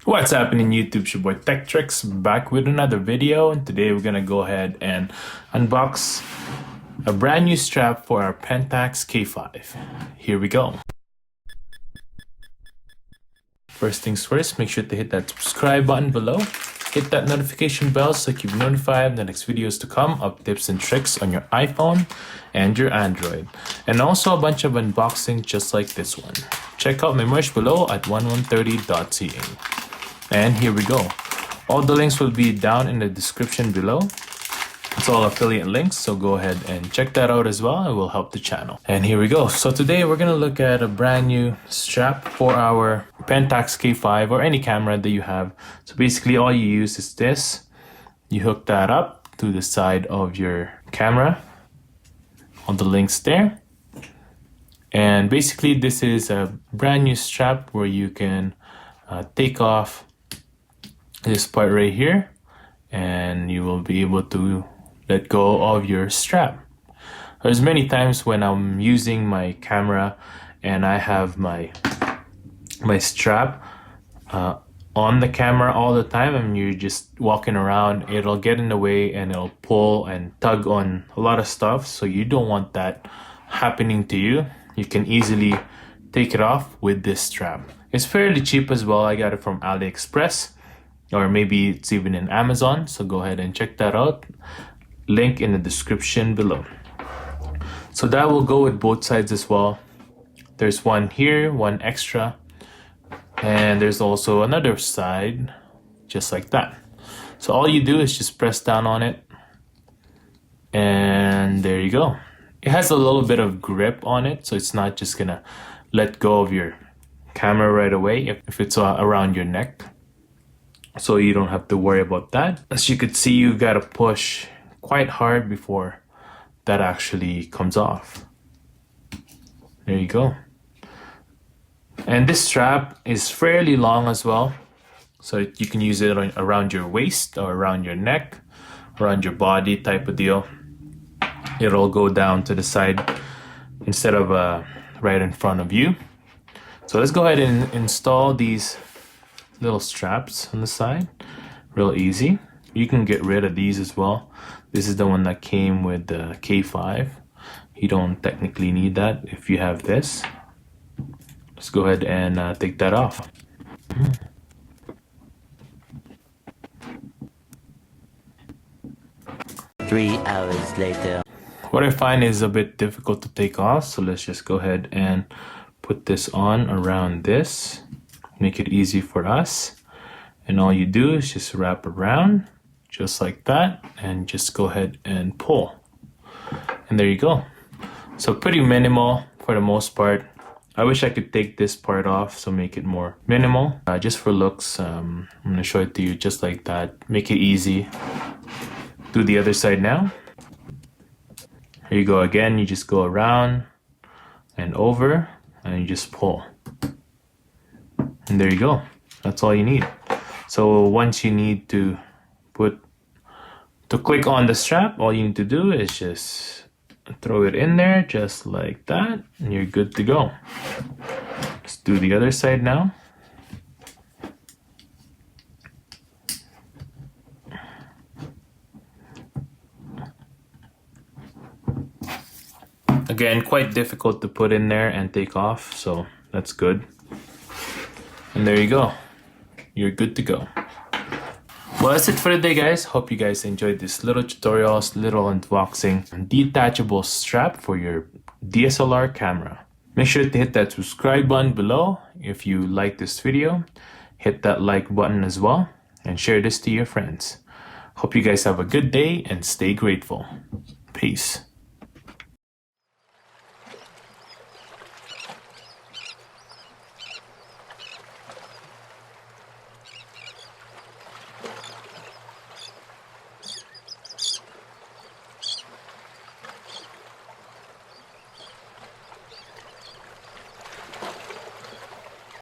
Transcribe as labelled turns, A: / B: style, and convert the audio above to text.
A: What's happening YouTube? It's your boy Tech Tricks back with another video, and today we're gonna go ahead and unbox a brand new strap for our Pentax K5. Here we go. First things first, make sure to hit that subscribe button below. Hit that notification bell so you can be notified of the next videos to come of tips and tricks on your iPhone and your Android. And also a bunch of unboxing just like this one. Check out my merch below at 1130.ca. And here we go. All the links will be down in the description below. It's all affiliate links, so go ahead and check that out as well. It will help the channel. And here we go. So today we're gonna look at a brand new strap for our Pentax K5 or any camera that you have. So basically all you use is this. You hook that up to the side of your camera on the links there. And basically this is a brand new strap where you can take off this part right here and you will be able to let go of your strap. There's many times when I'm using my camera and I have my strap on the camera all the time, and you're just walking around, it'll get in the way and it'll pull and tug on a lot of stuff, so you don't want that happening to you. You can easily take it off with this strap. It's fairly cheap as well. I got it from AliExpress, or maybe it's even in Amazon, so go ahead and check that out. Link in the description below. So that will go with both sides as well. There's one here, one extra, and there's also another side just like that. So all you do is just press down on it and there you go. It has a little bit of grip on it, so it's not just gonna let go of your camera right away if it's around your neck. So you don't have to worry about that. As you could see, you gotta push quite hard before that actually comes off. There you go. And this strap is fairly long as well, so you can use it around your waist or around your neck, around your body type of deal. It'll go down to the side instead of right in front of you. So let's go ahead and install these little straps on the side. Real easy. You can get rid of these as well. This is the one that came with the K5. You don't technically need that if you have this. Let's go ahead and take that off.
B: 3 hours later.
A: What I find is a bit difficult to take off, so let's just go ahead and put this on around this. Make it easy for us. And all you do is just wrap around just like that and just go ahead and pull. And there you go. So pretty minimal for the most part. I wish I could take this part off, so make it more minimal. Just for looks, I'm gonna show it to you just like that. Make it easy. Do the other side now. Here you go again. You just go around and over and you just pull. And there you go. That's all you need. So once you need to click on the strap, all you need to do is just throw it in there just like that and you're good to go. Let's do the other side now. Again, quite difficult to put in there and take off, so that's good. And there you go. You're good to go. Well, that's it for today, guys. Hope you guys enjoyed this little tutorials, little unboxing, and detachable strap for your DSLR camera. Make sure to hit that subscribe button below if you like this video. Hit that like button as well and share this to your friends. Hope you guys have a good day and stay grateful. Peace.